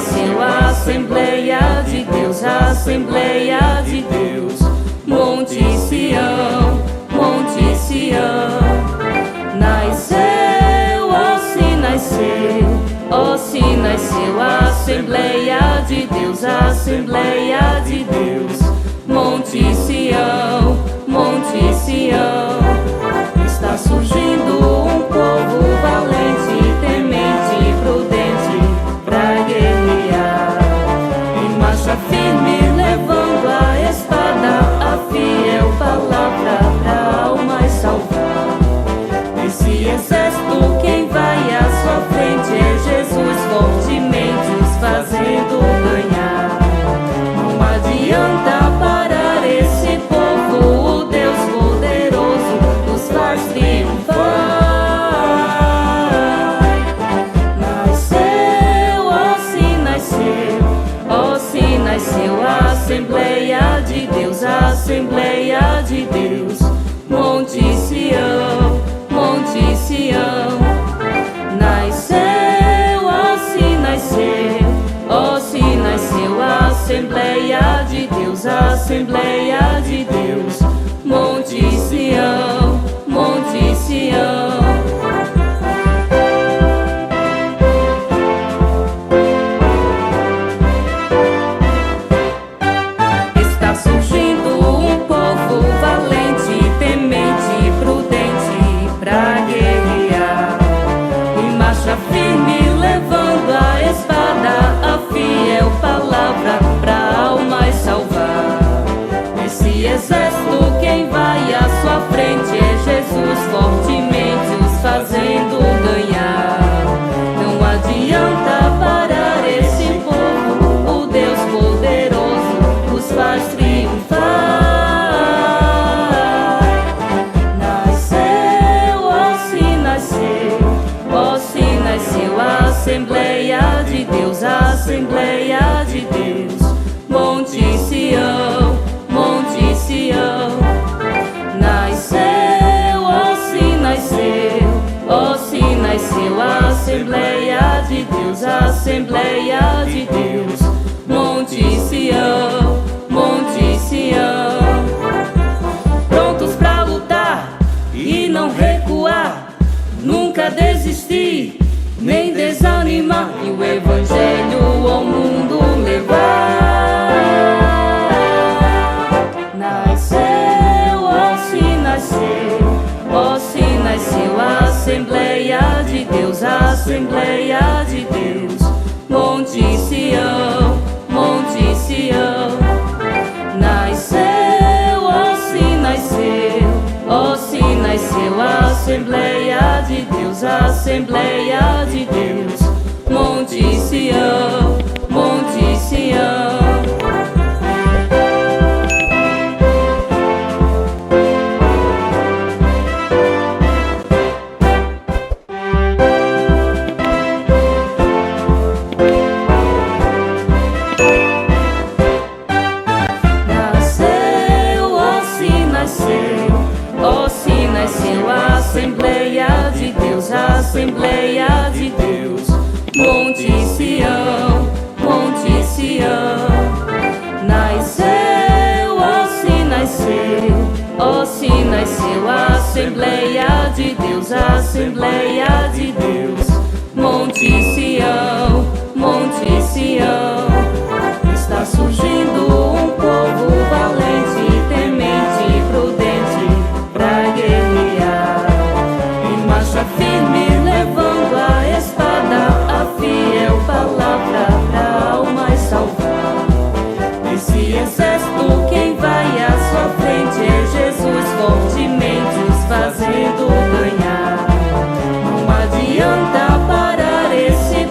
nasceu a Assembleia de Deus, a Assembleia de Deus. Monte Sião, Monte Sião. Nasceu, ó se nasceu, ó se nasceu a Assembleia de Deus, a Assembleia de Deus. Monte Sião, Monte Sião. Está surgindo um povo valente, temente e prudente pra guerrear. Em marcha firme, levando a espada, a fiel palavra pra almas salvar. Esse exército, quem vai à sua frente é Jesus, fortemente os fazendo ganhar. Não adianta parar esse povo, o Deus poderoso nos faz triunfar. Nasceu, ó se nasceu, ó se nasceu a Assembleia de Deus, a Assembleia de Deus. Monte Sião, Monte Sião. Nasceu, ó se nasceu, ó se nasceu a Assembleia de Deus, a Assembleia de Deus. Monte Sião, Monte Sião. Está surgindo um povo valente, temente e prudente pra guerrear. Em marcha firme, levando a espada, a fiel palavra pra almas salvar. Esse exército, quem vai à sua frente é Jesus, fortemente os fazendo ganhar. Não adianta parar esse povo, o Deus poderoso os faz triunfar. Nasceu, ó se nasceu, ó se nasceu a Assembleia de Deus, a Assembleia de Deus. Monte Sião, Monte Sião. Nasceu, ó se nasceu, ó se nasceu a Assembleia de Deus, a Assembleia de Deus. Monte Sião, Monte Sião. Prontos pra lutar e não recuar, nunca desistir, nem desanimar, e o Evangelho ao mundo levar. Nasceu, ó se nasceu, ó se nasceu a Assembleia de Deus, a Assembleia de Deus. Monte Sião, Monte Sião. Nasceu, ó se nasceu, ó se nasceu a Assembleia de Deus, a Assembleia de Deus. Monte Sião, Monte Sião. Ó se nasceu a Assembleia de Deus, a Assembleia de Deus. Monte Sião, Monte Sião. Nasceu, ó se nasceu, ó se nasceu a Assembleia de Deus, a Assembleia de Deus. Monte Sião, Monte Sião. Está surgindo um povo valente, temente e prudente pra guerrear. Em marcha firme, levando a espada, a fiel palavra pra almas salvar. Esse exército, quem vai à sua frente é Jesus, fortemente os fazendo ganhar. Não adianta parar esse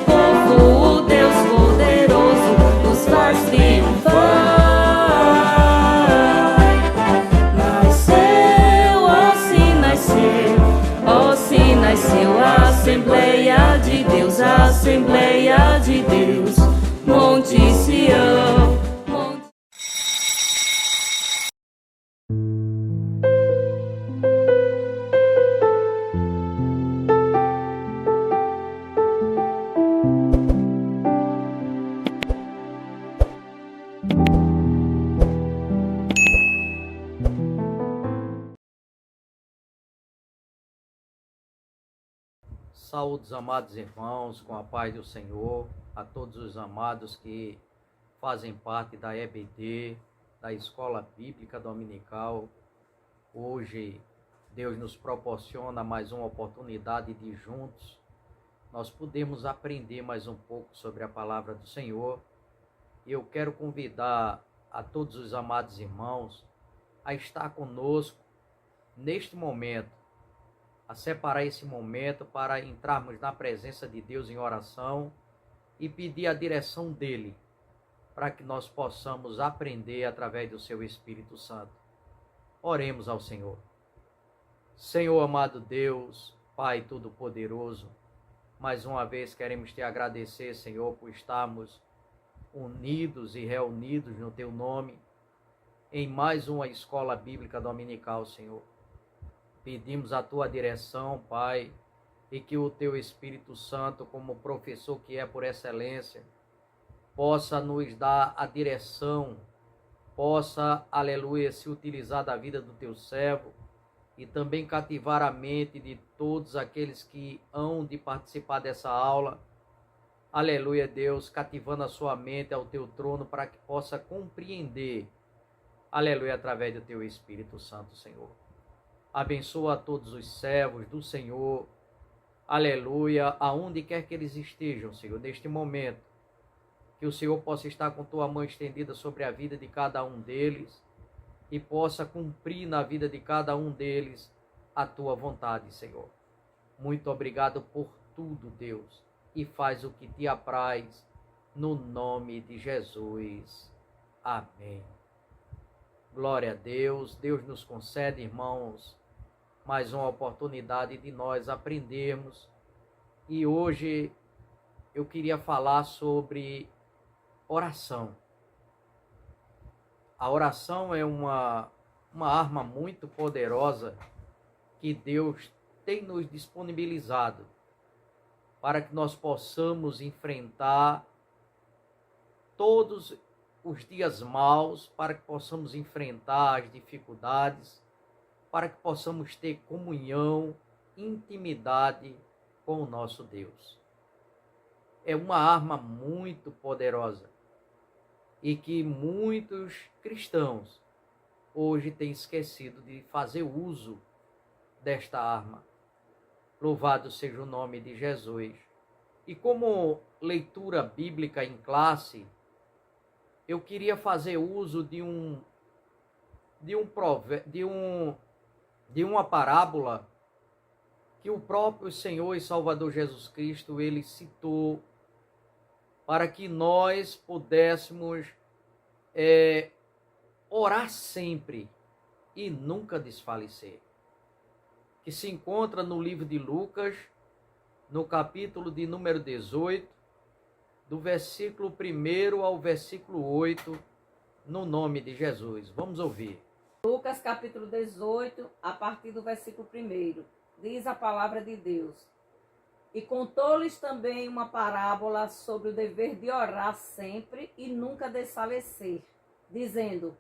Saúde, amados irmãos, com a paz do Senhor, a todos os amados que fazem parte da EBD, da Escola Bíblica Dominical. Hoje, Deus nos proporciona mais uma oportunidade de juntos nós podemos aprender mais um pouco sobre a palavra do Senhor. E eu quero convidar a todos os amados irmãos a estar conosco neste momento, a separar esse momento para entrarmos na presença de Deus em oração e pedir a direção dele, para que nós possamos aprender através do seu Espírito Santo. Oremos ao Senhor. Senhor amado Deus, Pai Todo-Poderoso, mais uma vez queremos te agradecer, Senhor, por estarmos unidos e reunidos no teu nome, em mais uma escola bíblica dominical, Senhor. Pedimos a tua direção, Pai, e que o teu Espírito Santo, como professor que é por excelência, possa nos dar a direção, possa, aleluia, se utilizar da vida do teu servo e também cativar a mente de todos aqueles que hão de participar dessa aula. Aleluia, Deus, cativando a sua mente ao teu trono para que possa compreender, aleluia, através do teu Espírito Santo, Senhor. Abençoa a todos os servos do Senhor, aleluia, aonde quer que eles estejam, Senhor, neste momento. Que o Senhor possa estar com tua mão estendida sobre a vida de cada um deles e possa cumprir na vida de cada um deles a tua vontade, Senhor. Muito obrigado por tudo, Deus, e faz o que te apraz, no nome de Jesus. Amém. Glória a Deus. Deus nos concede, irmãos, mais uma oportunidade de nós aprendermos. E hoje eu queria falar sobre oração. A oração é uma arma muito poderosa que Deus tem nos disponibilizado para que nós possamos enfrentar todos os dias maus, para que possamos enfrentar as dificuldades, para que possamos ter comunhão, intimidade com o nosso Deus. É uma arma muito poderosa e que muitos cristãos hoje têm esquecido de fazer uso desta arma. Louvado seja o nome de Jesus. E como leitura bíblica em classe, eu queria fazer uso de uma parábola que o próprio Senhor e Salvador Jesus Cristo ele citou para que nós pudéssemos orar sempre e nunca desfalecer. Que se encontra no livro de Lucas, no capítulo de número 18, do versículo 1 ao versículo 8, no nome de Jesus. Vamos ouvir. Lucas capítulo 18, a partir do versículo 1, diz a palavra de Deus. E contou-lhes também uma parábola sobre o dever de orar sempre e nunca desfalecer, dizendo: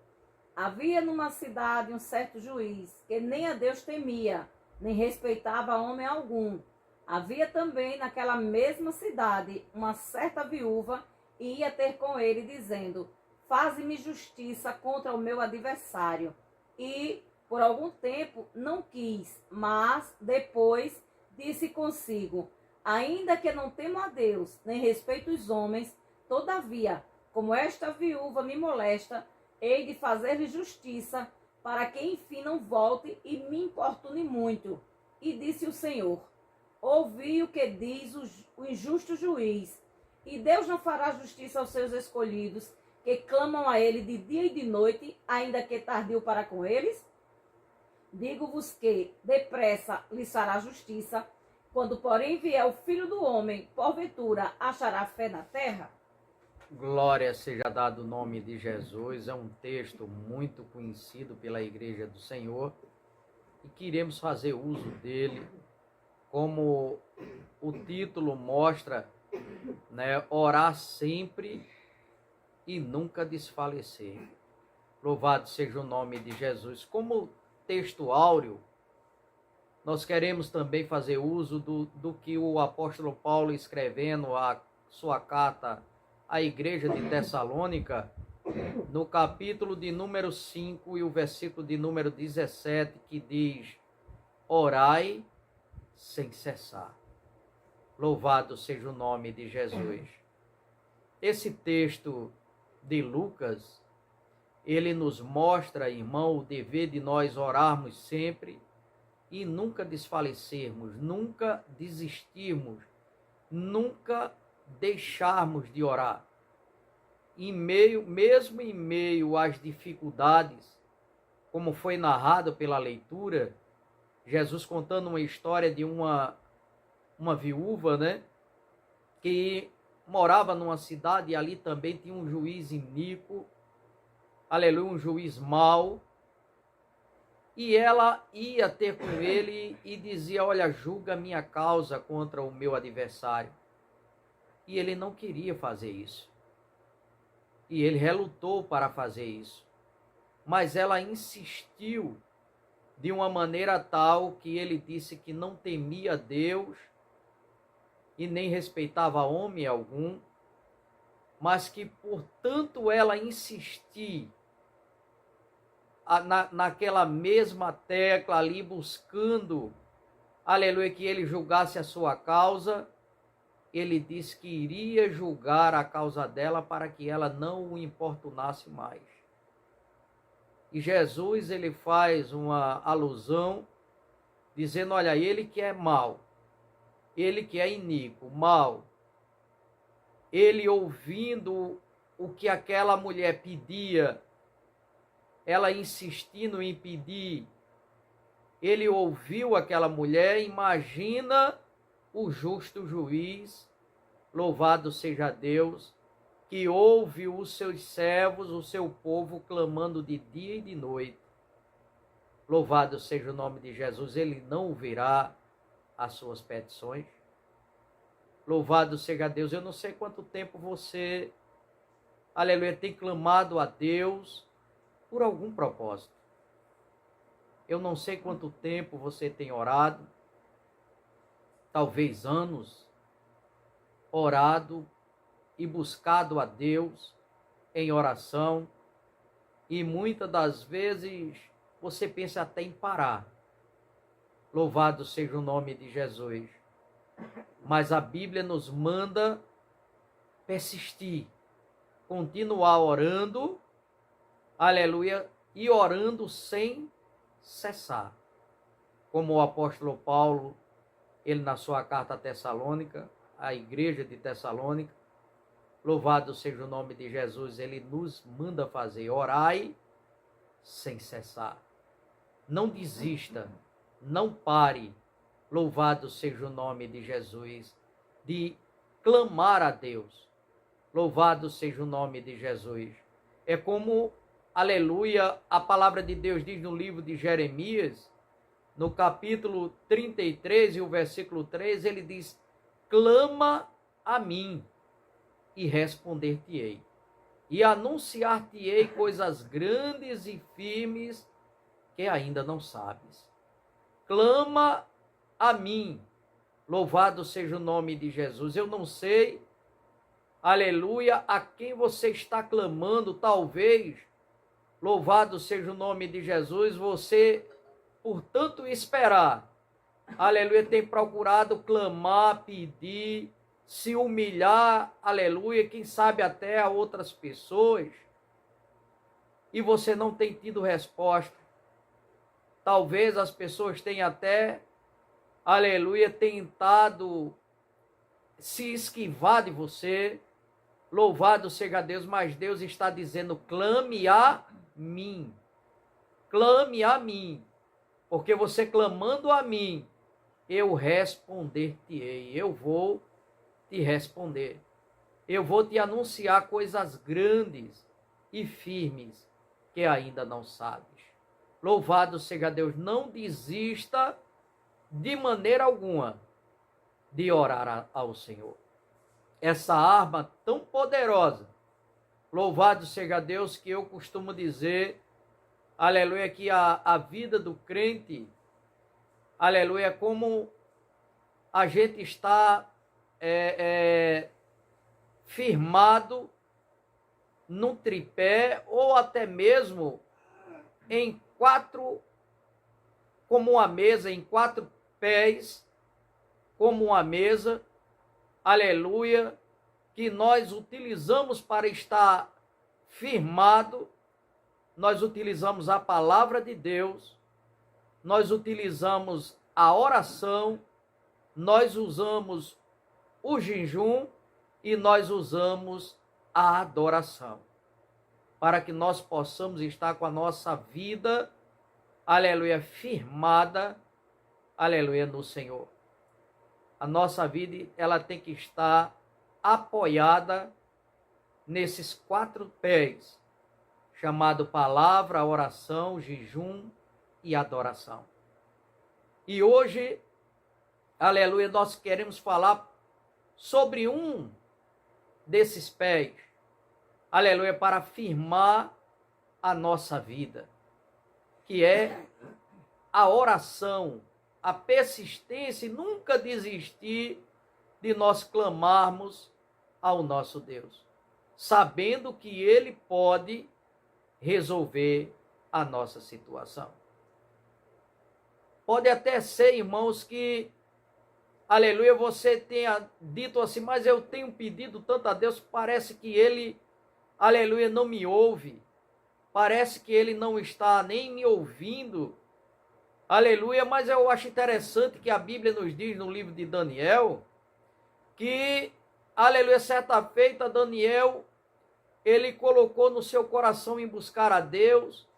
havia numa cidade um certo juiz, que nem a Deus temia, nem respeitava homem algum. Havia também naquela mesma cidade uma certa viúva, e ia ter com ele, dizendo: faze-me justiça contra o meu adversário. E, por algum tempo, não quis, mas depois disse consigo: ainda que não temo a Deus, nem respeito os homens, todavia, como esta viúva me molesta, hei de fazer-lhe justiça, para que enfim não volte e me importune muito. E disse o Senhor: ouvi o que diz o injusto juiz, e Deus não fará justiça aos seus escolhidos, que clamam a ele de dia e de noite, ainda que tardio para com eles? Digo-vos que depressa lhes fará justiça. Quando, porém, vier o Filho do Homem, porventura achará fé na terra? Glória seja dado o nome de Jesus. É um texto muito conhecido pela Igreja do Senhor e queremos fazer uso dele, como o título mostra, né? Orar sempre e nunca desfalecer. Louvado seja o nome de Jesus. Como texto áureo, nós queremos também fazer uso do que o apóstolo Paulo, escrevendo a sua carta à igreja de Tessalônica, no capítulo de número 5 e o versículo de número 17, que diz: orai sem cessar. Louvado seja o nome de Jesus. Esse texto de Lucas, ele nos mostra, irmão, o dever de nós orarmos sempre e nunca desfalecermos, nunca desistirmos, nunca deixarmos de orar. Mesmo em meio às dificuldades, como foi narrado pela leitura, Jesus contando uma história de uma viúva, né, que morava numa cidade e ali também tinha um juiz iníquo, aleluia, um juiz mau, e ela ia ter com ele e dizia: olha, julga a minha causa contra o meu adversário. E ele não queria fazer isso. E ele relutou para fazer isso. Mas ela insistiu de uma maneira tal que ele disse que não temia Deus e nem respeitava homem algum, mas que por tanto ela insistir naquela mesma tecla ali, buscando, aleluia, que ele julgasse a sua causa, ele disse que iria julgar a causa dela para que ela não o importunasse mais. E Jesus, ele faz uma alusão, dizendo: olha, ele que é mau, ele que é iníquo, mau, ele ouvindo o que aquela mulher pedia, ela insistindo em pedir, ele ouviu aquela mulher, imagina o justo juiz, louvado seja Deus, que ouve os seus servos, o seu povo, clamando de dia e de noite. Louvado seja o nome de Jesus, ele não ouvirá as suas petições. Louvado seja Deus. Eu não sei quanto tempo você, aleluia, tem clamado a Deus por algum propósito. Eu não sei quanto tempo você tem orado, talvez anos, orado e buscado a Deus em oração, e muitas das vezes você pensa até em parar. Louvado seja o nome de Jesus. Mas a Bíblia nos manda persistir, continuar orando, aleluia, e orando sem cessar. Como o apóstolo Paulo, ele na sua carta a Tessalônica, a igreja de Tessalônica, louvado seja o nome de Jesus, ele nos manda fazer: orai sem cessar. Não desista, não pare, louvado seja o nome de Jesus, de clamar a Deus. Louvado seja o nome de Jesus. É como, aleluia, a palavra de Deus diz no livro de Jeremias, no capítulo 33 e o versículo 3, ele diz: clama a mim e responder-te-ei, e anunciar-te-ei coisas grandes e firmes que ainda não sabes. Clama a mim, louvado seja o nome de Jesus. Eu não sei, aleluia, a quem você está clamando, talvez, louvado seja o nome de Jesus, você, por tanto esperar, aleluia, tem procurado clamar, pedir, se humilhar, aleluia, quem sabe até a outras pessoas, e você não tem tido resposta. Talvez as pessoas tenham até, aleluia, tentado se esquivar de você. Louvado seja Deus, mas Deus está dizendo: clame a mim. Clame a mim. Porque você clamando a mim, eu responder-te-ei. Eu vou te responder. Eu vou te anunciar coisas grandes e firmes que ainda não sabes. Louvado seja Deus. Não desista de maneira alguma de orar ao Senhor. Essa arma tão poderosa, louvado seja Deus, que eu costumo dizer, aleluia, que a vida do crente, aleluia, como a gente está firmado num tripé ou até mesmo em quatro, como uma mesa, em quatro pés, como uma mesa, aleluia, que nós utilizamos para estar firmado. Nós utilizamos a palavra de Deus, nós utilizamos a oração, nós usamos o jejum e nós usamos a adoração, para que nós possamos estar com a nossa vida, aleluia, firmada, aleluia, no Senhor. A nossa vida, ela tem que estar apoiada nesses quatro pés, chamado palavra, oração, jejum e adoração. E hoje, aleluia, nós queremos falar sobre um desses pés, aleluia, para firmar a nossa vida, que é a oração, a persistência e nunca desistir de nós clamarmos ao nosso Deus, sabendo que Ele pode resolver a nossa situação. Pode até ser, irmãos, que, aleluia, você tenha dito assim, mas eu tenho pedido tanto a Deus, parece que Ele, aleluia, não me ouve, parece que Ele não está nem me ouvindo, aleluia, mas eu acho interessante que a Bíblia nos diz no livro de Daniel, que, aleluia, certa feita Daniel, ele colocou no seu coração em buscar a Deus,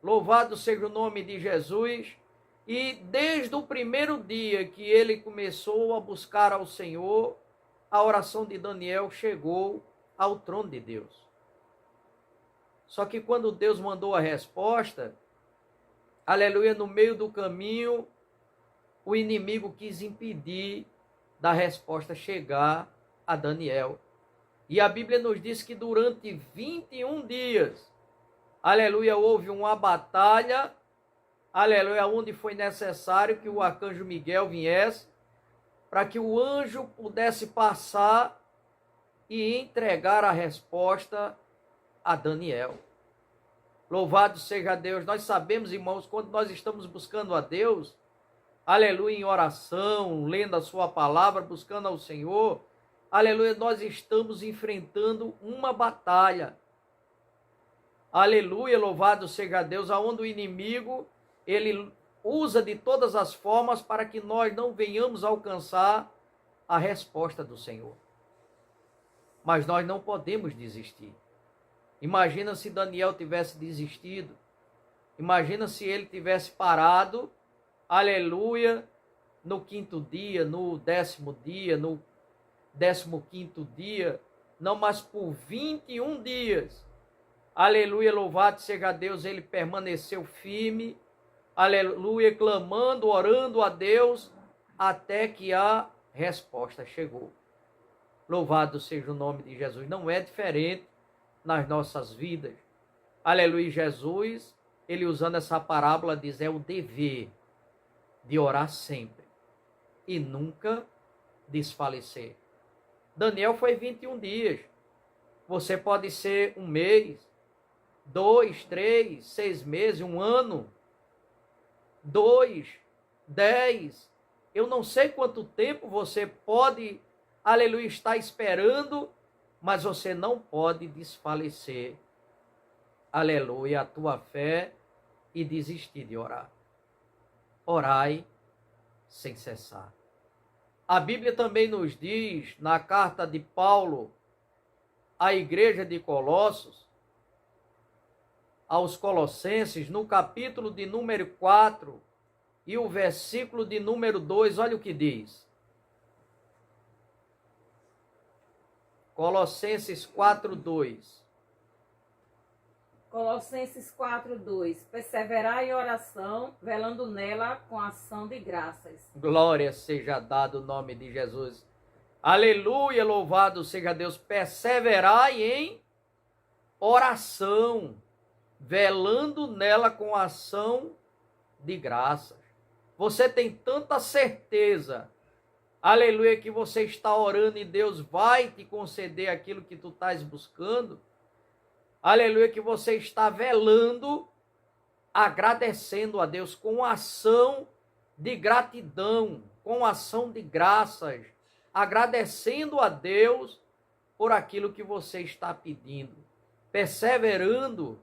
louvado seja o nome de Jesus, e desde o primeiro dia que ele começou a buscar ao Senhor, a oração de Daniel chegou ao trono de Deus. Só que quando Deus mandou a resposta, aleluia, no meio do caminho, o inimigo quis impedir da resposta chegar a Daniel. E a Bíblia nos diz que durante 21 dias, aleluia, houve uma batalha, aleluia, onde foi necessário que o arcanjo Miguel viesse, para que o anjo pudesse passar e entregar a resposta a Daniel. Louvado seja Deus. Nós sabemos, irmãos, quando nós estamos buscando a Deus, aleluia, em oração, lendo a sua palavra, buscando ao Senhor, aleluia, nós estamos enfrentando uma batalha. Aleluia, louvado seja Deus, aonde o inimigo, ele usa de todas as formas para que nós não venhamos alcançar a resposta do Senhor. Mas nós não podemos desistir. Imagina se Daniel tivesse desistido. Imagina se ele tivesse parado, aleluia, no quinto dia, no 10º dia, no 15º dia, não, mas por 21 dias. Aleluia, louvado seja Deus, ele permaneceu firme, aleluia, clamando, orando a Deus, até que a resposta chegou. Louvado seja o nome de Jesus. Não é diferente nas nossas vidas. Aleluia, Jesus, ele usando essa parábola, diz, é o dever de orar sempre e nunca desfalecer. Daniel foi 21 dias. Você pode ser um mês, 2, 3, 6 meses, um ano, 2, 10. Eu não sei quanto tempo você pode, aleluia, estar esperando, mas você não pode desfalecer, aleluia, a tua fé e desistir de orar. Orai sem cessar. A Bíblia também nos diz, na carta de Paulo à igreja de Colossos, aos Colossenses, no capítulo de número 4 e o versículo de número 2, olha o que diz. Colossenses 4:2. Colossenses 4:2. Perseverai em oração, velando nela com ação de graças. Glória seja dado o nome de Jesus. Aleluia, louvado seja Deus. Perseverai em oração, velando nela com ação de graças. Você tem tanta certeza, aleluia, que você está orando e Deus vai te conceder aquilo que tu estás buscando. Aleluia, que você está velando, agradecendo a Deus com ação de gratidão, com ação de graças, agradecendo a Deus por aquilo que você está pedindo, perseverando,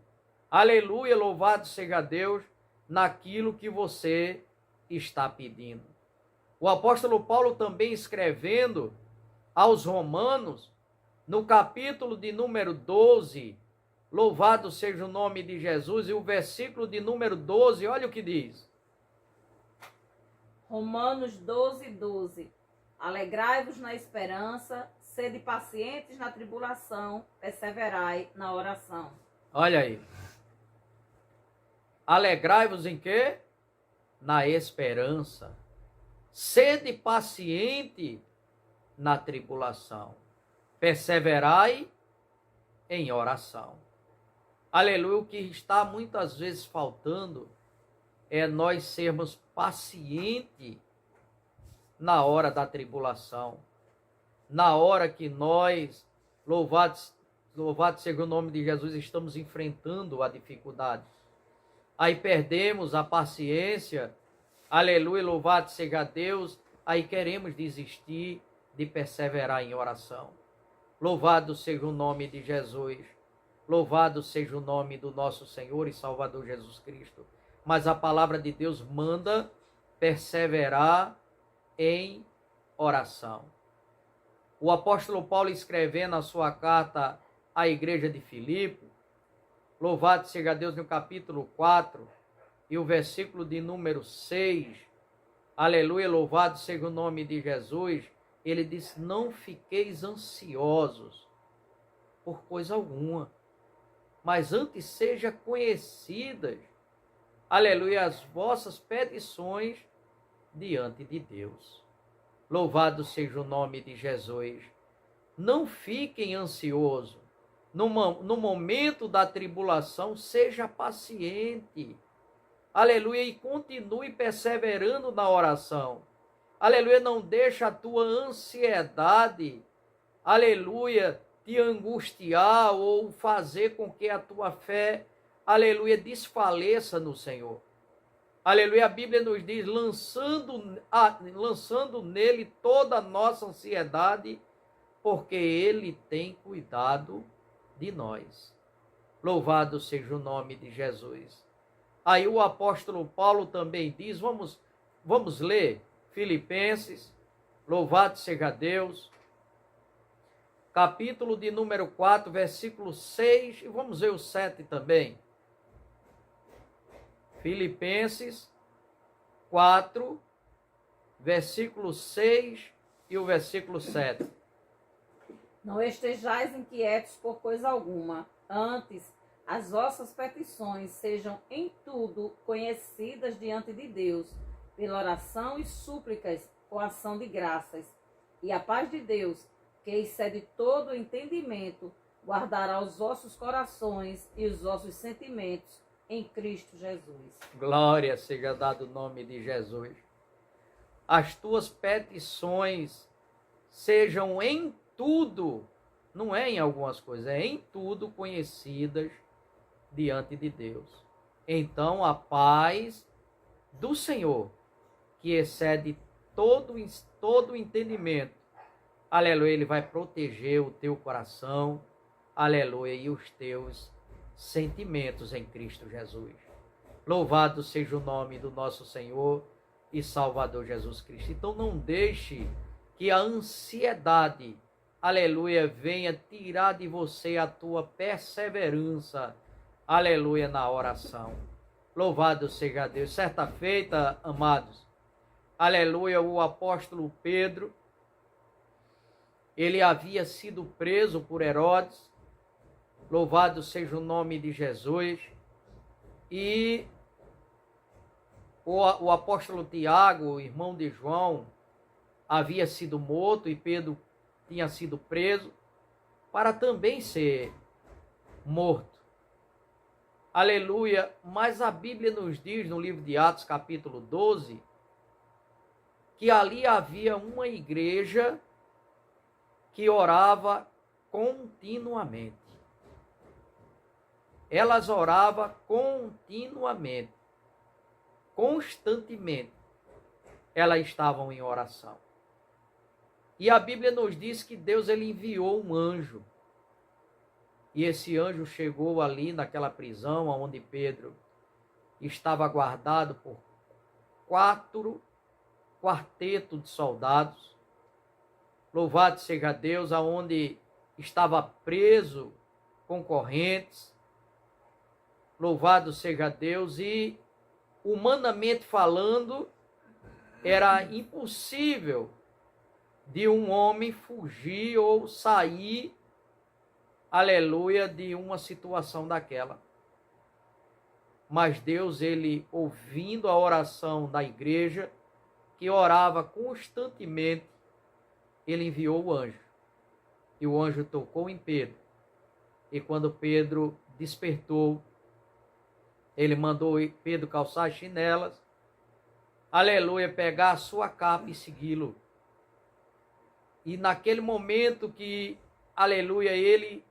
aleluia, louvado seja Deus, naquilo que você está pedindo. O apóstolo Paulo também escrevendo aos Romanos, no capítulo de número 12, louvado seja o nome de Jesus, e o versículo de número 12, olha o que diz. Romanos 12, 12. Alegrai-vos na esperança, sede pacientes na tribulação, perseverai na oração. Olha aí. Alegrai-vos em quê? Na esperança. Sede paciente na tribulação. Perseverai em oração. Aleluia, o que está muitas vezes faltando é nós sermos pacientes na hora da tribulação. Na hora que nós, louvado seja o nome de Jesus, estamos enfrentando a dificuldade. Aí perdemos a paciência, aleluia, louvado seja Deus, aí queremos desistir de perseverar em oração. Louvado seja o nome de Jesus, louvado seja o nome do nosso Senhor e Salvador Jesus Cristo. Mas a palavra de Deus manda perseverar em oração. O apóstolo Paulo, escrevendo a sua carta à igreja de Filipe, louvado seja Deus, no capítulo 4 e o versículo de número 6, aleluia, louvado seja o nome de Jesus, ele diz: não fiqueis ansiosos por coisa alguma, mas antes seja conhecidas, aleluia, as vossas petições diante de Deus. Louvado seja o nome de Jesus. Não fiquem ansiosos. No momento da tribulação, seja paciente. Aleluia, e continue perseverando na oração. Aleluia, não deixa a tua ansiedade, aleluia, te angustiar ou fazer com que a tua fé, aleluia, desfaleça no Senhor. Aleluia, a Bíblia nos diz, lançando nele toda a nossa ansiedade, porque ele tem cuidado de nós. Louvado seja o nome de Jesus. Aí o apóstolo Paulo também diz, vamos ler Filipenses, louvado seja Deus, capítulo de número 4, versículo 6, e vamos ver o 7 também. Filipenses 4, versículo 6 e o versículo 7. Não estejais inquietos por coisa alguma, antes as vossas petições sejam em tudo conhecidas diante de Deus, pela oração e súplicas com ação de graças. E a paz de Deus, que excede todo o entendimento, guardará os vossos corações e os vossos sentimentos em Cristo Jesus. Glória seja dado o nome de Jesus. As tuas petições sejam em tudo, não é em algumas coisas, é em tudo conhecidas diante de Deus. Então a paz do Senhor, que excede todo o entendimento, aleluia, ele vai proteger o teu coração, aleluia, e os teus sentimentos em Cristo Jesus. Louvado seja o nome do nosso Senhor e Salvador Jesus Cristo. Então não deixe que a ansiedade, aleluia, venha tirar de você a tua perseverança, aleluia, na oração. Louvado seja Deus. Certa feita, amados, aleluia, o apóstolo Pedro, ele havia sido preso por Herodes, louvado seja o nome de Jesus, e o apóstolo Tiago, irmão de João, havia sido morto e Pedro tinha sido preso para também ser morto. Aleluia, mas a Bíblia nos diz no livro de Atos capítulo 12, que ali havia uma igreja que orava continuamente. Elas oravam continuamente, constantemente. Elas estavam em oração. E a Bíblia nos diz que Deus ele enviou um anjo. E esse anjo chegou ali naquela prisão onde Pedro estava guardado por 4 quartetos de soldados. Louvado seja Deus, aonde estava preso com correntes. Louvado seja Deus. E humanamente falando, era impossível de um homem fugir ou sair, aleluia, de uma situação daquela. Mas Deus, ele ouvindo a oração da igreja, que orava constantemente, ele enviou o anjo. E o anjo tocou em Pedro. E quando Pedro despertou, ele mandou Pedro calçar as chinelas, aleluia, pegar a sua capa e segui-lo. E naquele momento que, aleluia, ele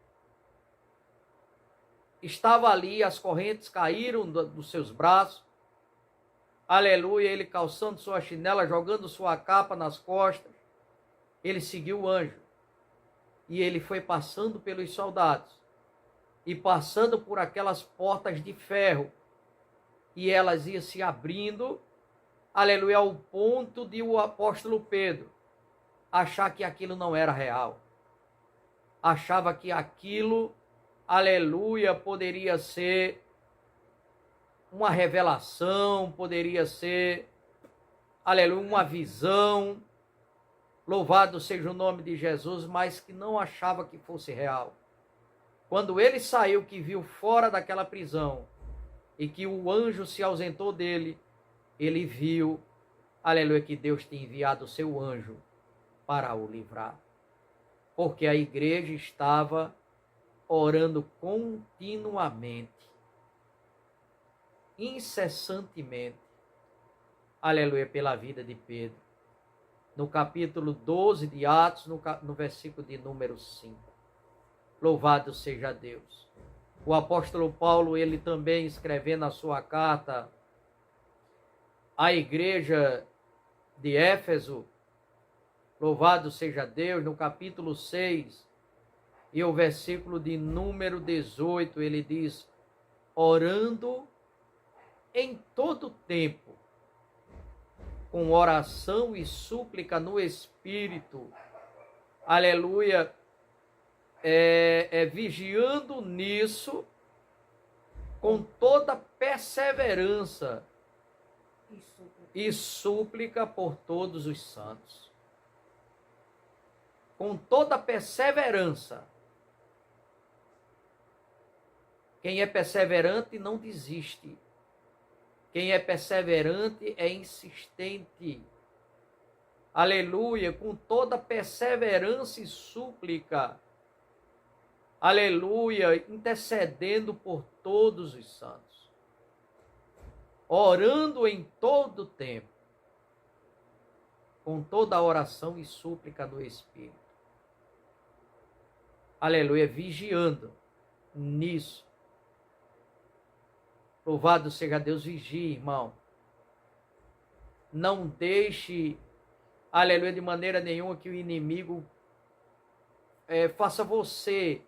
estava ali, as correntes caíram dos seus braços, aleluia, ele calçando sua chinela, jogando sua capa nas costas, ele seguiu o anjo. E ele foi passando pelos soldados, e passando por aquelas portas de ferro, e elas iam se abrindo, aleluia, ao ponto de o apóstolo Pedro achar que aquilo não era real. Achava que aquilo, aleluia, poderia ser uma revelação, poderia ser, aleluia, uma visão. Louvado seja o nome de Jesus, mas que não achava que fosse real. Quando ele saiu, que viu fora daquela prisão, e que o anjo se ausentou dele, ele viu, aleluia, que Deus tinha enviado o seu anjo para o livrar. Porque a igreja estava orando continuamente, incessantemente, aleluia, pela vida de Pedro. No capítulo 12 de Atos, no versículo de número 5. Louvado seja Deus. O apóstolo Paulo, ele também escrevendo a sua carta à igreja de Éfeso, louvado seja Deus, no capítulo 6, e o versículo de número 18, ele diz: orando em todo tempo, com oração e súplica no Espírito, aleluia, vigiando nisso, com toda perseverança e súplica por todos os santos. Com toda perseverança. Quem é perseverante não desiste. Quem é perseverante é insistente. Aleluia, com toda perseverança e súplica. Aleluia, intercedendo por todos os santos. Orando em todo tempo. Com toda a oração e súplica do Espírito. Aleluia, vigiando nisso. Louvado seja Deus, vigie, irmão. Não deixe, aleluia, de maneira nenhuma que o inimigo faça você,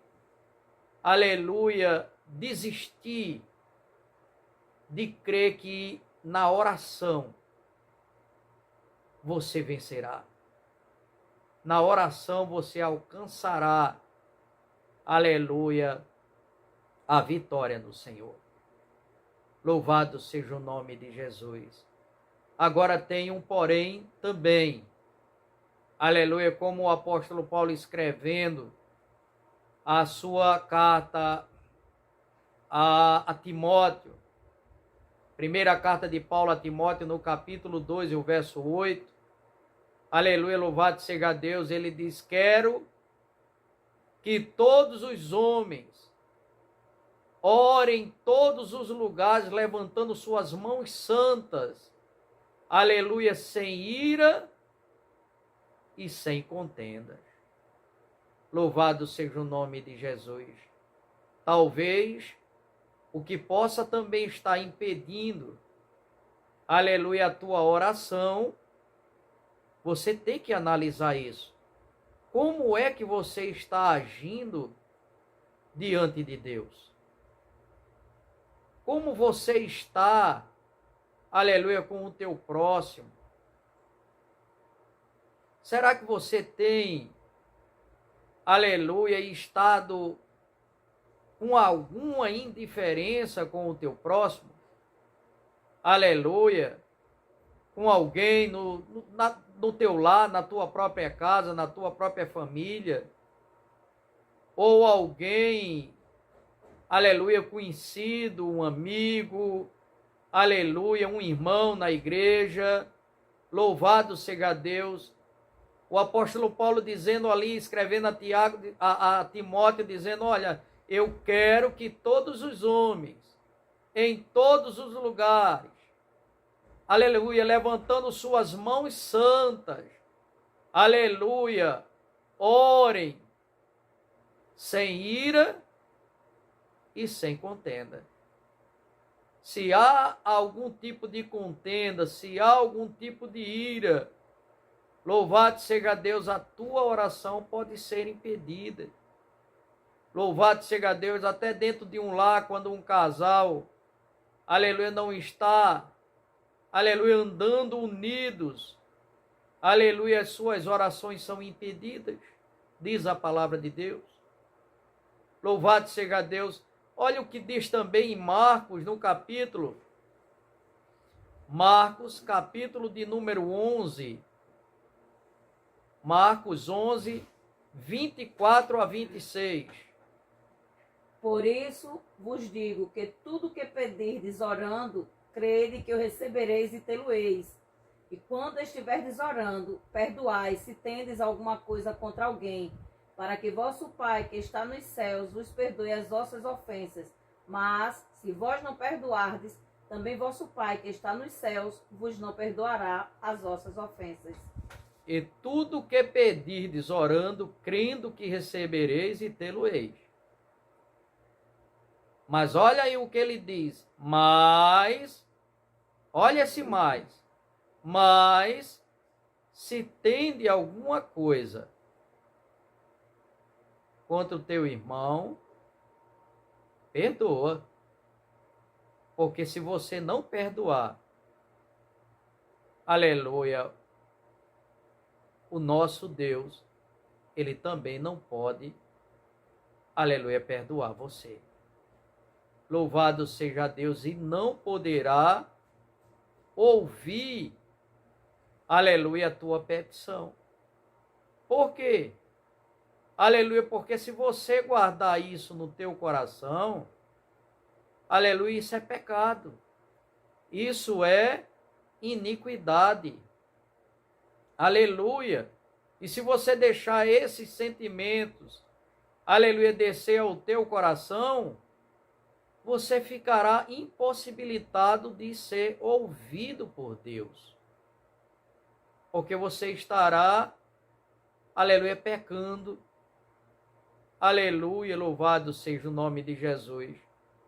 aleluia, desistir de crer que na oração você vencerá. Na oração você alcançará, aleluia, a vitória do Senhor. Louvado seja o nome de Jesus. Agora tem um porém também. Aleluia, como o apóstolo Paulo escrevendo a sua carta a Timóteo. Primeira carta de Paulo a Timóteo, no capítulo 2, o verso 8. Aleluia, louvado seja Deus. Ele diz: quero que todos os homens orem em todos os lugares, levantando suas mãos santas, aleluia, sem ira e sem contendas. Louvado seja o nome de Jesus. Talvez o que possa também estar impedindo, aleluia, a tua oração, você tem que analisar isso. Como é que você está agindo diante de Deus? Como você está, aleluia, com o teu próximo? Será que você tem, aleluia, estado com alguma indiferença com o teu próximo? Aleluia, com alguém no teu lar, na tua própria casa, na tua própria família? Ou alguém, aleluia, conhecido, um amigo, aleluia, um irmão na igreja? Louvado seja Deus. O apóstolo Paulo dizendo ali, escrevendo a Timóteo, dizendo, olha, eu quero que todos os homens, em todos os lugares, aleluia, levantando suas mãos santas, aleluia, orem, sem ira e sem contenda. Se há algum tipo de contenda, se há algum tipo de ira, louvado seja Deus, a tua oração pode ser impedida. Louvado seja Deus, até dentro de um lar, quando um casal, aleluia, não está, aleluia, andando unidos, aleluia, as suas orações são impedidas, diz a palavra de Deus. Louvado seja Deus. Olha o que diz também em Marcos, no capítulo, capítulo de número 11, Marcos 11, 24 a 26. Por isso vos digo que tudo que pedirdes orando, crede que o recebereis e tê-lo-eis. E quando estiverdes orando, perdoai se tendes alguma coisa contra alguém, para que vosso Pai que está nos céus vos perdoe as vossas ofensas. Mas, se vós não perdoardes, também vosso Pai que está nos céus vos não perdoará as vossas ofensas. E tudo que pedirdes orando, crendo que recebereis e tê-lo-eis. Mas olha aí o que ele diz. Mas, olha esse mais. Mas, se tende alguma coisa contra o teu irmão, perdoa. Porque se você não perdoar, aleluia, o nosso Deus, ele também não pode, aleluia, perdoar você. Louvado seja Deus, e não poderá ouvir, aleluia, a tua petição. Por quê? Aleluia, porque se você guardar isso no teu coração, aleluia, isso é pecado. Isso é iniquidade. Aleluia. E se você deixar esses sentimentos, aleluia, descer ao teu coração, você ficará impossibilitado de ser ouvido por Deus. Porque você estará, aleluia, pecando. Aleluia, louvado seja o nome de Jesus.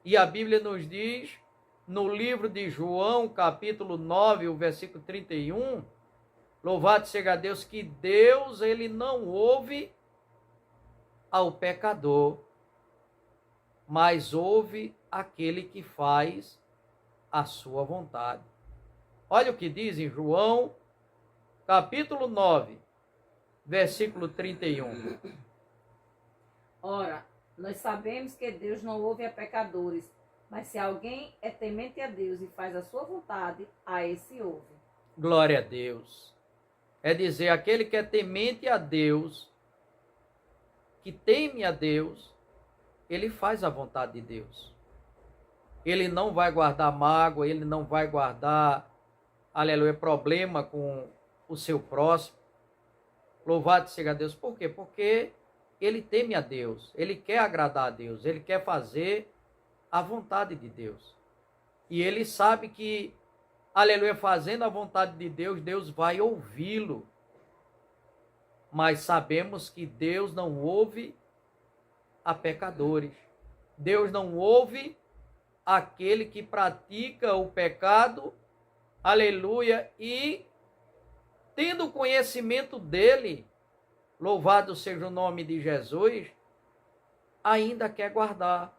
E a Bíblia nos diz, no livro de João, capítulo 9, o versículo 31, louvado seja Deus, que Deus, ele não ouve ao pecador, mas ouve aquele que faz a sua vontade. Olha o que diz em João, capítulo 9, versículo 31. Ora, nós sabemos que Deus não ouve a pecadores, mas se alguém é temente a Deus e faz a sua vontade, a esse ouve. Glória a Deus. É dizer, aquele que é temente a Deus, que teme a Deus, ele faz a vontade de Deus. Ele não vai guardar mágoa, ele não vai guardar, aleluia, problema com o seu próximo. Louvado seja Deus. Por quê? Porque ele teme a Deus, ele quer agradar a Deus, ele quer fazer a vontade de Deus. E ele sabe que, aleluia, fazendo a vontade de Deus, Deus vai ouvi-lo. mas sabemos que Deus não ouve a pecadores. Deus não ouve aquele que pratica o pecado, aleluia, e tendo conhecimento dele, louvado seja o nome de Jesus, ainda quer guardar,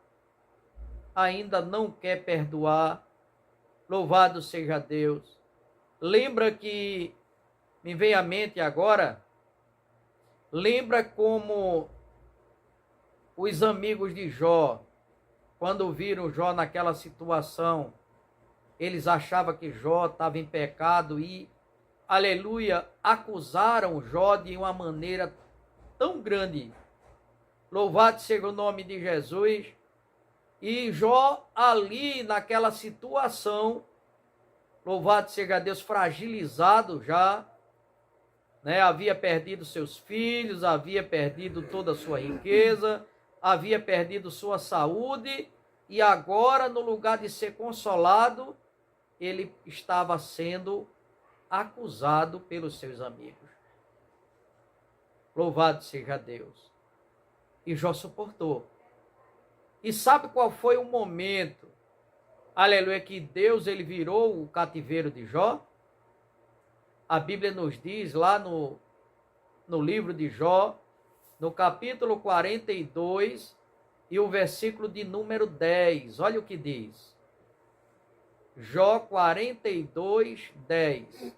ainda não quer perdoar. Louvado seja Deus. Lembra que me vem à mente agora, lembra como os amigos de Jó, quando viram Jó naquela situação, eles achavam que Jó estava em pecado e, aleluia, acusaram Jó de uma maneira tão grande. Louvado seja o nome de Jesus. E Jó ali naquela situação, louvado seja Deus, fragilizado já, né? Havia perdido seus filhos, havia perdido toda a sua riqueza, havia perdido sua saúde, e agora, no lugar de ser consolado, ele estava sendo acusado pelos seus amigos. Louvado seja Deus. E Jó suportou. E sabe qual foi o momento, aleluia, que Deus ele virou o cativeiro de Jó? A Bíblia nos diz lá no livro de Jó, no capítulo 42 e o versículo de número 10. Olha o que diz. Jó 42, 10.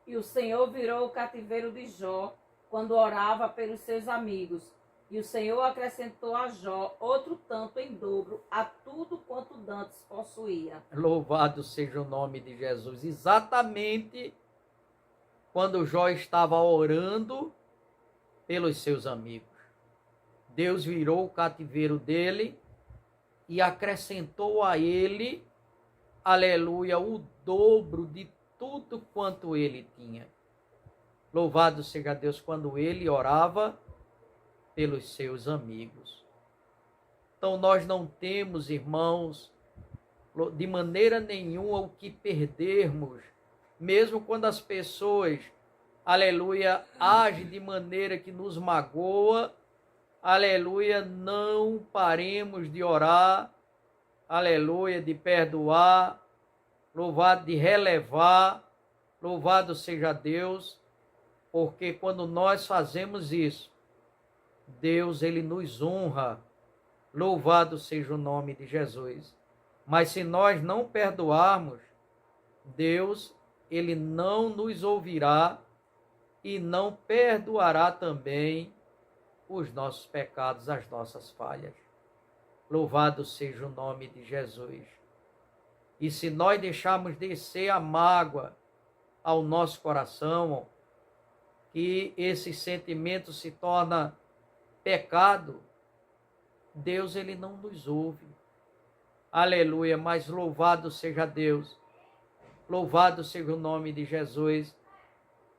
E o Senhor virou o cativeiro de Jó quando orava pelos seus amigos. E o Senhor acrescentou a Jó outro tanto em dobro a tudo quanto dantes possuía. Louvado seja o nome de Jesus. Exatamente quando Jó estava orando pelos seus amigos, Deus virou o cativeiro dele e acrescentou a ele, aleluia, o dobro de tudo quanto ele tinha. Louvado seja Deus quando ele orava pelos seus amigos. Então nós não temos, irmãos, de maneira nenhuma o que perdermos, mesmo quando as pessoas, aleluia, agem de maneira que nos magoa, aleluia, não paremos de orar, aleluia, de perdoar, louvado, de relevar, louvado seja Deus, porque quando nós fazemos isso, Deus, ele nos honra, louvado seja o nome de Jesus. Mas se nós não perdoarmos, Deus, ele não nos ouvirá e não perdoará também os nossos pecados, as nossas falhas. Louvado seja o nome de Jesus. E se nós deixarmos descer a mágoa ao nosso coração, que esse sentimento se torna pecado, Deus ele não nos ouve. Aleluia, mas louvado seja Deus. Louvado seja o nome de Jesus,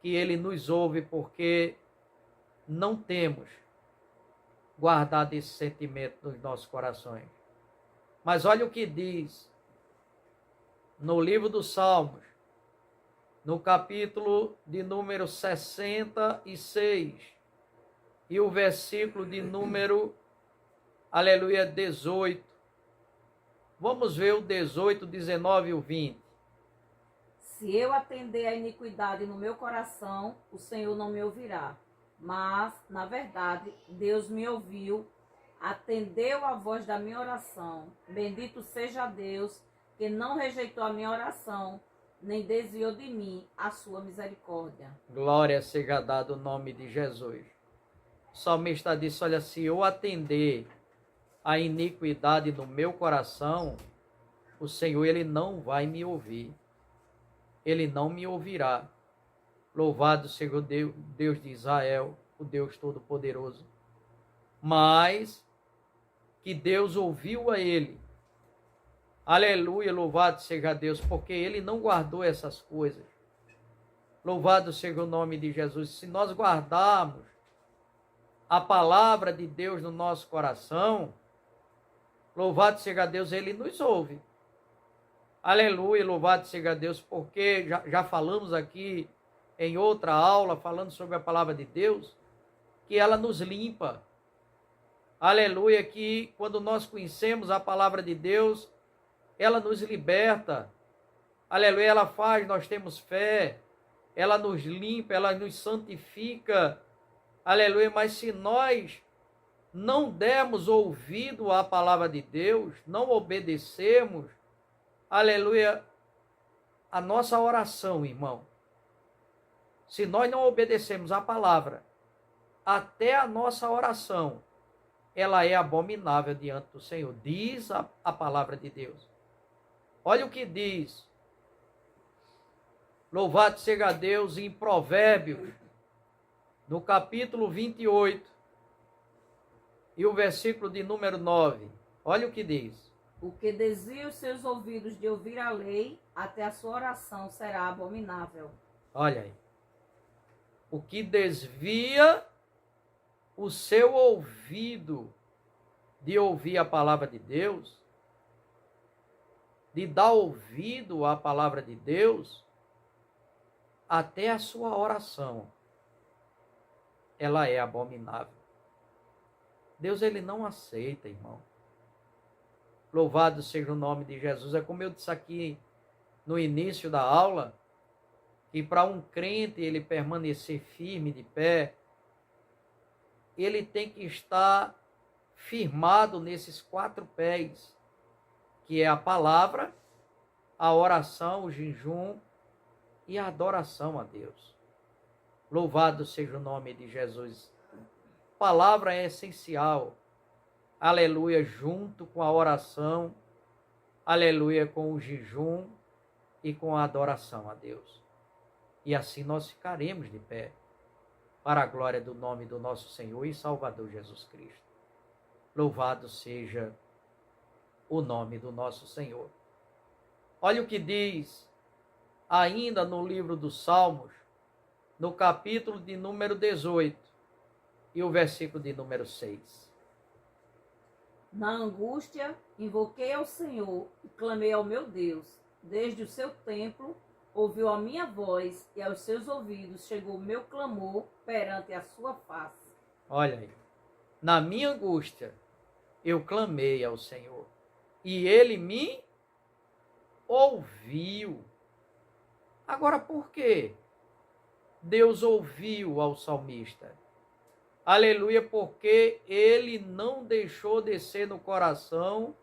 que ele nos ouve porque não temos guardado esse sentimento nos nossos corações. Mas olha o que diz no livro dos Salmos, no capítulo de número 66, e o versículo de número, aleluia, 18. Vamos ver o 18, 19 e o 20. Se eu atender à iniquidade no meu coração, o Senhor não me ouvirá. Mas, na verdade, Deus me ouviu, atendeu a voz da minha oração. Bendito seja Deus, que não rejeitou a minha oração, nem desviou de mim a sua misericórdia. Glória seja dado o nome de Jesus. O salmista disse, olha, se eu atender a iniquidade no meu coração, o Senhor, ele não vai me ouvir. Ele não me ouvirá. Louvado seja o Deus de Israel, o Deus Todo-Poderoso. Mas que Deus ouviu a ele. Aleluia, louvado seja Deus, porque ele não guardou essas coisas. Louvado seja o nome de Jesus. Se nós guardarmos a palavra de Deus no nosso coração, louvado seja Deus, ele nos ouve. Aleluia, louvado seja Deus, porque já falamos aqui em outra aula, falando sobre a palavra de Deus, que ela nos limpa. Aleluia, que quando nós conhecemos a palavra de Deus, ela nos liberta. Aleluia, ela faz, nós temos fé, ela nos limpa, ela nos santifica. Aleluia, mas se nós não dermos ouvido à palavra de Deus, não obedecermos, aleluia, a nossa oração, irmão, se nós não obedecermos à palavra, até a nossa oração, ela é abominável diante do Senhor. Diz a palavra de Deus. Olha o que diz. Louvado seja Deus em Provérbios, no capítulo 28, e o versículo de número 9. Olha o que diz. O que desvia os seus ouvidos de ouvir a lei, até a sua oração será abominável. Olha aí. O que desvia o seu ouvido de ouvir a palavra de Deus, de dar ouvido à palavra de Deus, até a sua oração, ela é abominável. Deus, ele não aceita, irmão. Louvado seja o nome de Jesus. É como eu disse aqui no início da aula, que para um crente ele permanecer firme de pé, ele tem que estar firmado nesses 4 pés, que é a palavra, a oração, o jejum e a adoração a Deus. Louvado seja o nome de Jesus. Palavra é essencial. Aleluia, junto com a oração, aleluia, com o jejum e com a adoração a Deus. E assim nós ficaremos de pé, para a glória do nome do nosso Senhor e Salvador Jesus Cristo. Louvado seja o nome do nosso Senhor. Olha o que diz ainda no livro dos Salmos, no capítulo de número 18 e o versículo de número 6. Na angústia, invoquei ao Senhor e clamei ao meu Deus. Desde o seu templo, ouviu a minha voz e aos seus ouvidos chegou o meu clamor perante a sua face. Olha aí. Na minha angústia, eu clamei ao Senhor e ele me ouviu. Agora, por quê? Deus ouviu ao salmista. Aleluia, porque ele não deixou descer no coração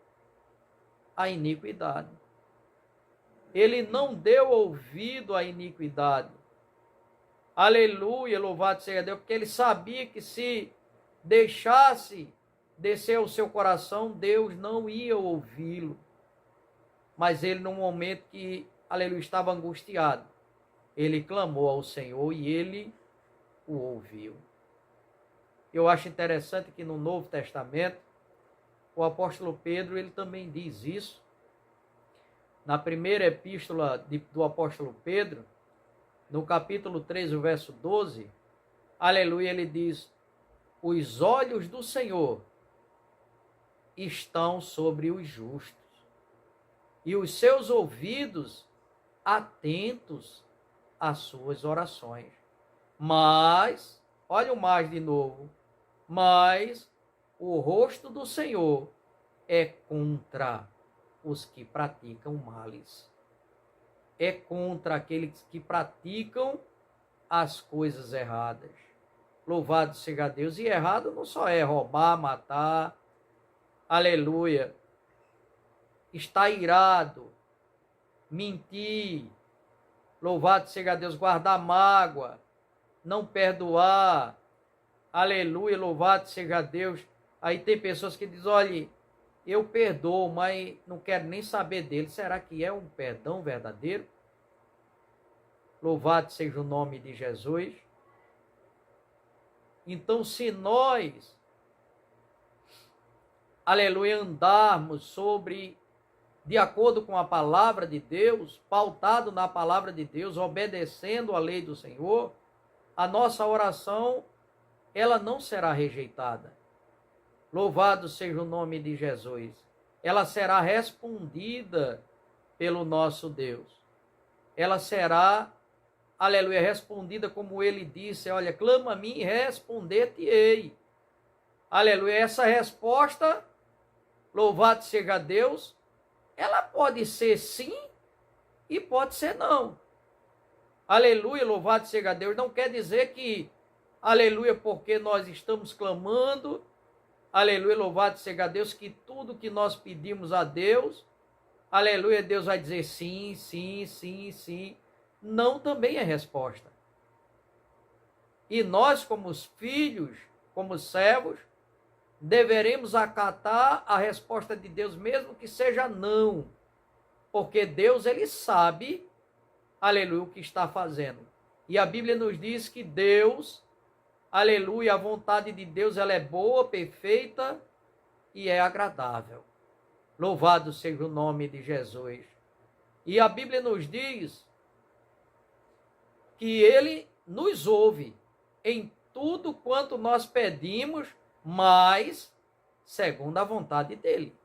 a iniquidade. Ele não deu ouvido à iniquidade. Aleluia, louvado seja Deus, porque ele sabia que se deixasse descer o seu coração, Deus não ia ouvi-lo. Mas ele, no momento que, aleluia, estava angustiado, ele clamou ao Senhor e ele o ouviu. Eu acho interessante que no Novo Testamento, o apóstolo Pedro, ele também diz isso. Na primeira epístola do apóstolo Pedro, no capítulo 3, o verso 12, aleluia, ele diz: os olhos do Senhor estão sobre os justos, e os seus ouvidos atentos às suas orações. Mas, olha o mais de novo, mas o rosto do Senhor é contra os que praticam males. É contra aqueles que praticam as coisas erradas. Louvado seja Deus. E errado não só é roubar, matar, aleluia, estar irado, mentir, louvado seja Deus, guardar mágoa, não perdoar, aleluia, louvado seja Deus. Aí tem pessoas que dizem: olha, eu perdoo, mas não quero nem saber dele. Será que é um perdão verdadeiro? Louvado seja o nome de Jesus. Então, se nós, aleluia, andarmos de acordo com a palavra de Deus, pautado na palavra de Deus, obedecendo a lei do Senhor, a nossa oração, ela não será rejeitada. Louvado seja o nome de Jesus. Ela será respondida pelo nosso Deus. Ela será aleluia, respondida como ele disse, olha, clama a mim e responder-te-ei. Aleluia, essa resposta, louvado seja Deus, ela pode ser sim e pode ser não. Aleluia, louvado seja Deus, não quer dizer que, aleluia, porque nós estamos clamando, aleluia, louvado seja Deus, que tudo que nós pedimos a Deus, aleluia, Deus vai dizer sim, sim, sim, sim. Não também é resposta. E nós, como os filhos, como servos, deveremos acatar a resposta de Deus, mesmo que seja não. Porque Deus, ele sabe, aleluia, o que está fazendo. E a Bíblia nos diz que Deus, aleluia, a vontade de Deus, ela é boa, perfeita e é agradável. Louvado seja o nome de Jesus. E a Bíblia nos diz que ele nos ouve em tudo quanto nós pedimos, mas segundo a vontade dele.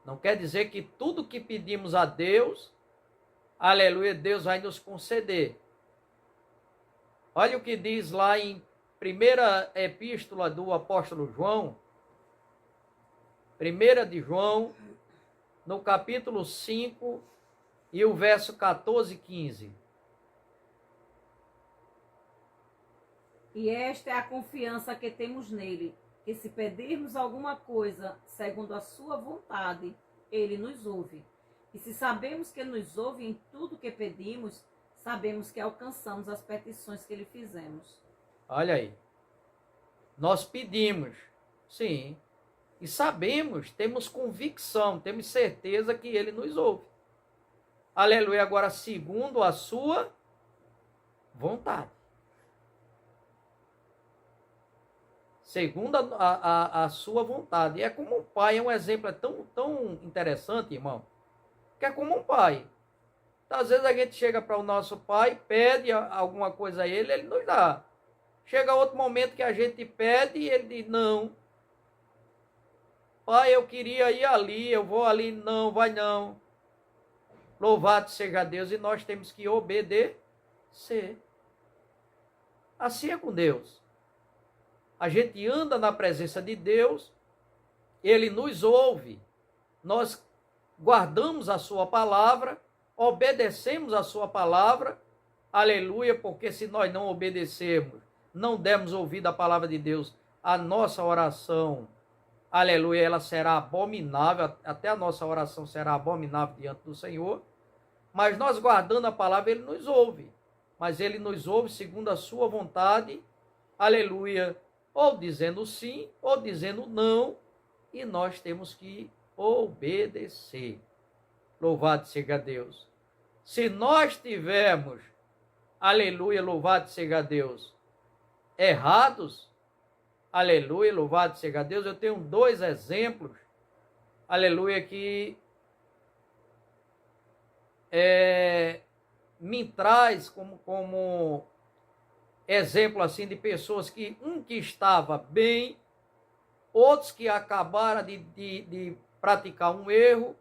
Não quer dizer que tudo que pedimos a Deus, aleluia, Deus vai nos conceder. Olha o que diz lá em primeira epístola do apóstolo João, 1 de João, no capítulo 5 e o verso 14 e 15. E esta é a confiança que temos nele, que se pedirmos alguma coisa segundo a sua vontade, ele nos ouve. E se sabemos que nos ouve em tudo que pedimos, sabemos que alcançamos as petições que lhe fizemos. Olha aí. Nós pedimos, sim, e sabemos, temos convicção, temos certeza que ele nos ouve. Aleluia, agora segundo a sua vontade. Segundo a sua vontade. É como um pai, é um exemplo, é tão interessante, irmão, que é como um pai. Às vezes a gente chega para o nosso pai, pede alguma coisa a ele, ele nos dá. Chega outro momento que a gente pede e ele diz, não. Pai, eu queria ir ali, eu vou ali, não, vai não. Louvado seja Deus, e nós temos que obedecer. Assim é com Deus. A gente anda na presença de Deus, ele nos ouve, nós guardamos a sua palavra, obedecemos a sua palavra, aleluia, porque se nós não obedecermos, não dermos ouvido à palavra de Deus, a nossa oração, aleluia, ela será abominável, até a nossa oração será abominável diante do Senhor, mas nós guardando a palavra, ele nos ouve, mas ele nos ouve segundo a sua vontade, aleluia, ou dizendo sim, ou dizendo não, e nós temos que obedecer. Louvado seja Deus. Se nós tivermos, aleluia, louvado seja Deus, errados, aleluia, louvado seja Deus, eu tenho 2 exemplos, aleluia, que me traz como exemplo assim de pessoas que estava bem, outros que acabaram de praticar um erro,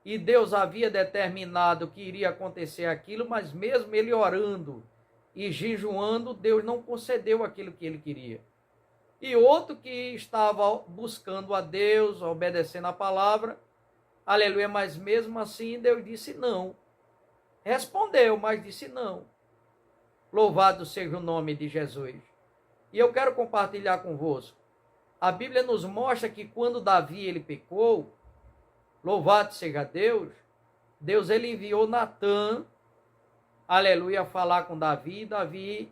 e Deus havia determinado que iria acontecer aquilo, mas mesmo ele orando e jejuando, Deus não concedeu aquilo que ele queria. E outro que estava buscando a Deus, obedecendo a palavra, aleluia, mas mesmo assim Deus disse não. Respondeu, mas disse não. Louvado seja o nome de Jesus. E eu quero compartilhar convosco. A Bíblia nos mostra que quando Davi ele pecou, louvado seja Deus, Deus ele enviou Natã, aleluia, a falar com Davi. Davi,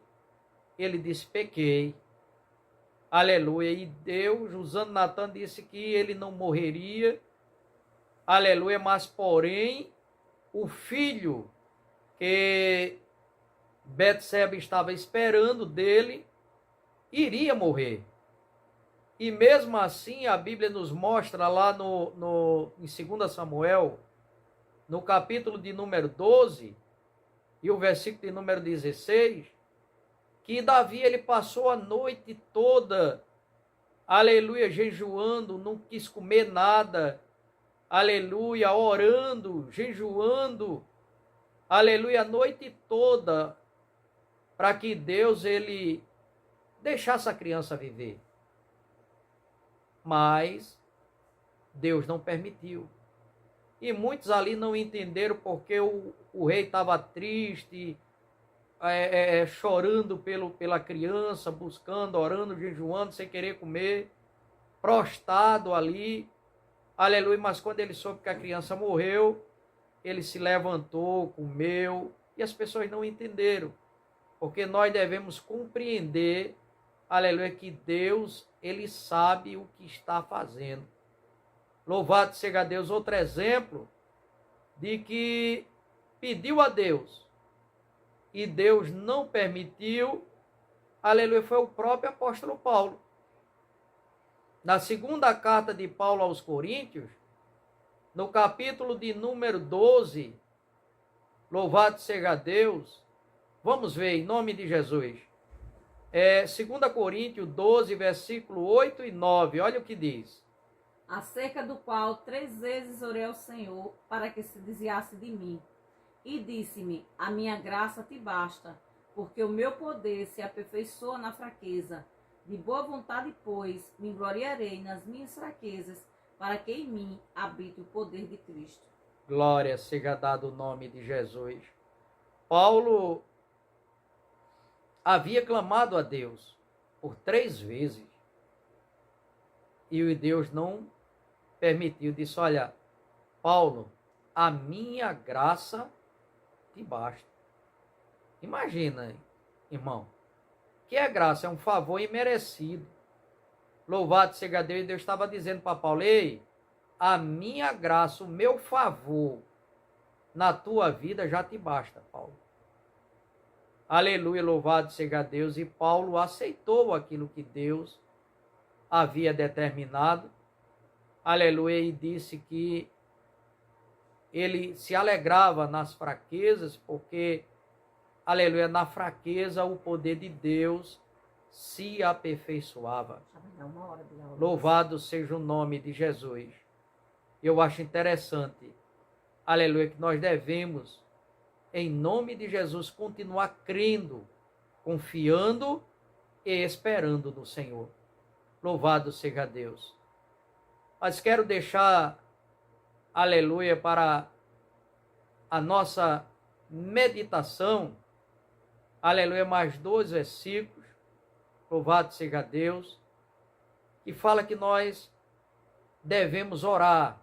ele disse, pequei. Aleluia. E Deus, usando Natã, disse que ele não morreria. Aleluia. Mas, porém, o filho que Betseba estava esperando dele, iria morrer. E mesmo assim, a Bíblia nos mostra lá em 2 Samuel, no capítulo de número 12, e o versículo de número 16, que Davi ele passou a noite toda, aleluia, jejuando, não quis comer nada, aleluia, orando, jejuando, aleluia, a noite toda, para que Deus, ele deixasse a criança viver. Mas Deus não permitiu. E muitos ali não entenderam porque o rei estava triste, chorando pela criança, buscando, orando, jejuando, sem querer comer, prostrado ali, aleluia. Mas quando ele soube que a criança morreu, ele se levantou, comeu, e as pessoas não entenderam, porque nós devemos compreender, aleluia, que Deus, ele sabe o que está fazendo. Louvado seja Deus. Outro exemplo de que pediu a Deus e Deus não permitiu, aleluia, foi o próprio apóstolo Paulo. Na segunda carta de Paulo aos Coríntios, no capítulo de número 12, louvado seja Deus, vamos ver em nome de Jesus. 2 Coríntios 12, versículo 8 e 9, olha o que diz. Acerca do qual 3 vezes orei ao Senhor para que se desviasse de mim. E disse-me, a minha graça te basta, porque o meu poder se aperfeiçoa na fraqueza. De boa vontade, pois, me gloriarei nas minhas fraquezas, para que em mim habite o poder de Cristo. Glória seja dado o nome de Jesus. Paulo havia clamado a Deus por 3 vezes. E o Deus não permitiu, disse, olha, Paulo, a minha graça te basta. Imagina, irmão, que a graça é um favor imerecido. Louvado seja Deus, e Deus estava dizendo para Paulo, ei, a minha graça, o meu favor na tua vida já te basta, Paulo. Aleluia, louvado seja Deus. E Paulo aceitou aquilo que Deus havia determinado, aleluia, e disse que ele se alegrava nas fraquezas, porque, aleluia, na fraqueza o poder de Deus se aperfeiçoava. Louvado seja o nome de Jesus. Eu acho interessante, aleluia, que nós devemos, em nome de Jesus, continuar crendo, confiando e esperando no Senhor. Louvado seja Deus. Mas quero deixar, aleluia, para a nossa meditação, aleluia, mais 2 versículos, louvado seja Deus, que fala que nós devemos orar,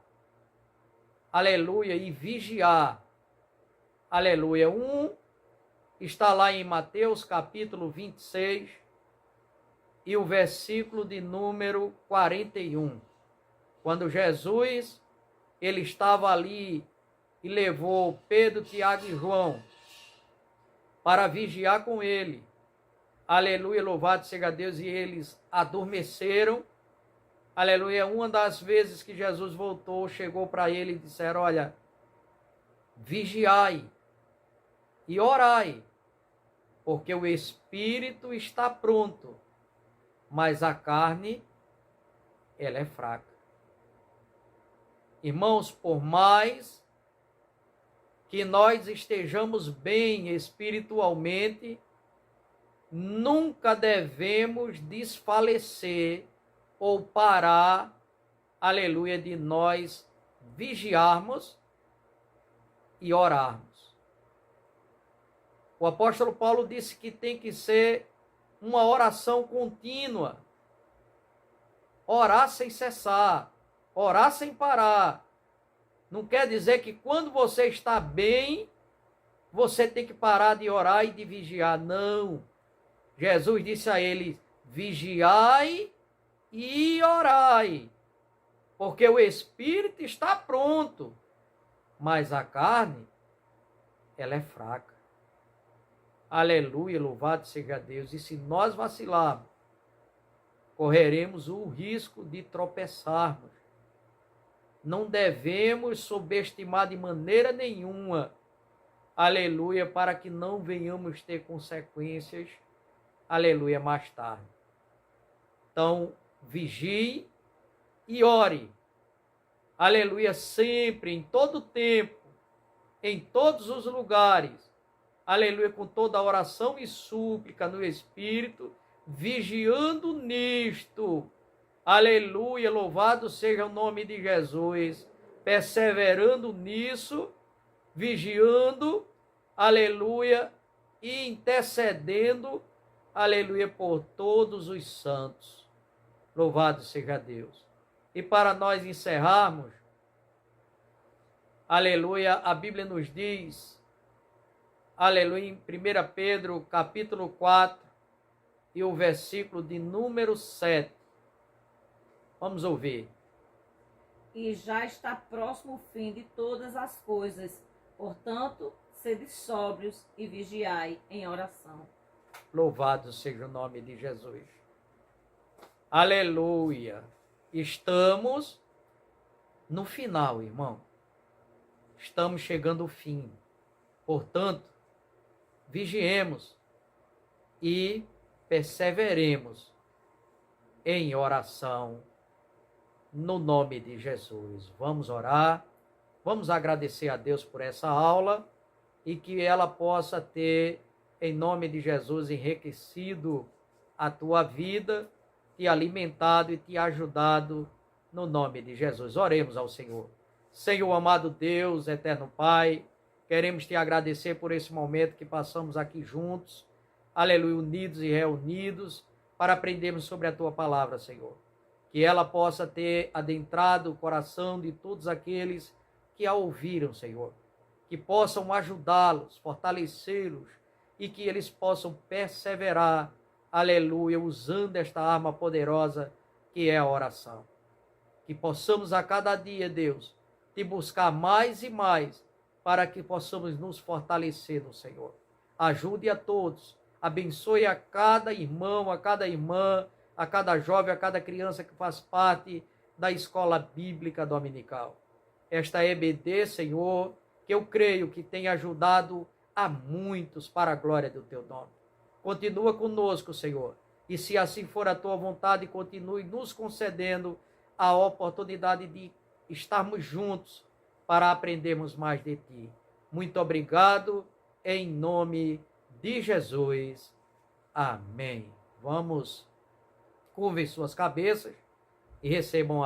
aleluia, e vigiar, aleluia. Está lá em Mateus capítulo 26, e o versículo de número 41. Quando Jesus, ele estava ali e levou Pedro, Tiago e João para vigiar com ele. Aleluia, louvado seja Deus, e eles adormeceram. Aleluia, uma das vezes que Jesus voltou, chegou para ele e disseram, olha, vigiai e orai, porque o espírito está pronto, mas a carne, ela é fraca. Irmãos, por mais que nós estejamos bem espiritualmente, nunca devemos desfalecer ou parar, aleluia, de nós vigiarmos e orarmos. O apóstolo Paulo disse que tem que ser uma oração contínua, orar sem cessar, orar sem parar. Não quer dizer que quando você está bem, você tem que parar de orar e de vigiar. Não. Jesus disse a eles, vigiai e orai, porque o espírito está pronto, mas a carne, ela é fraca. Aleluia, louvado seja Deus. E se nós vacilarmos, correremos o risco de tropeçarmos. Não devemos subestimar de maneira nenhuma, aleluia, para que não venhamos ter consequências, aleluia, mais tarde. Então, vigie e ore, aleluia, sempre, em todo tempo, em todos os lugares, aleluia, com toda oração e súplica no Espírito, vigiando nisto, aleluia, louvado seja o nome de Jesus, perseverando nisso, vigiando, aleluia, e intercedendo, aleluia, por todos os santos. Louvado seja Deus. E para nós encerrarmos, aleluia, a Bíblia nos diz, aleluia, em 1 Pedro, capítulo 4, e o versículo de número 7. Vamos ouvir. E já está próximo o fim de todas as coisas. Portanto, sede sóbrios e vigiai em oração. Louvado seja o nome de Jesus. Aleluia. Estamos no final, irmão. Estamos chegando ao fim. Portanto, vigiemos e perseveremos em oração no nome de Jesus. Vamos orar, vamos agradecer a Deus por essa aula e que ela possa ter, em nome de Jesus, enriquecido a tua vida, te alimentado e te ajudado no nome de Jesus. Oremos ao Senhor. Senhor, amado Deus, eterno Pai, queremos te agradecer por esse momento que passamos aqui juntos, aleluia, unidos e reunidos, para aprendermos sobre a tua palavra, Senhor. Que ela possa ter adentrado o coração de todos aqueles que a ouviram, Senhor. Que possam ajudá-los, fortalecê-los e que eles possam perseverar, aleluia, usando esta arma poderosa que é a oração. Que possamos a cada dia, Deus, te buscar mais e mais para que possamos nos fortalecer no Senhor. Ajude a todos, abençoe a cada irmão, a cada irmã, a cada jovem, a cada criança que faz parte da escola bíblica dominical. Esta EBD, Senhor, que eu creio que tem ajudado a muitos para a glória do teu nome. Continua conosco, Senhor, e se assim for a tua vontade, continue nos concedendo a oportunidade de estarmos juntos para aprendermos mais de ti. Muito obrigado, em nome de Jesus. Amém. Vamos curvem suas cabeças e recebam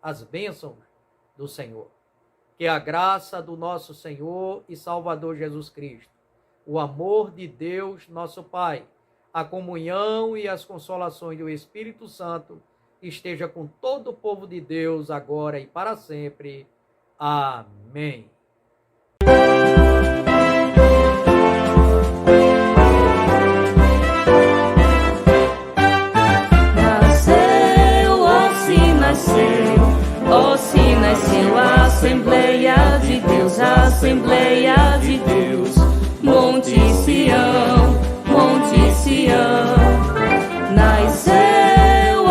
as bênçãos do Senhor. Que a graça do nosso Senhor e Salvador Jesus Cristo, o amor de Deus, nosso Pai, a comunhão e as consolações do Espírito Santo esteja com todo o povo de Deus, agora e para sempre. Amém. Nasceu a Assembleia de Deus, a Assembleia de Deus, Monte Sião, Monte Sião. Nasceu,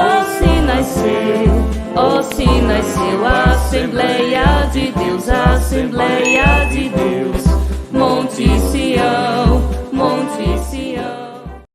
ó se nasceu a Assembleia de Deus, a Assembleia de Deus, Monte Sião.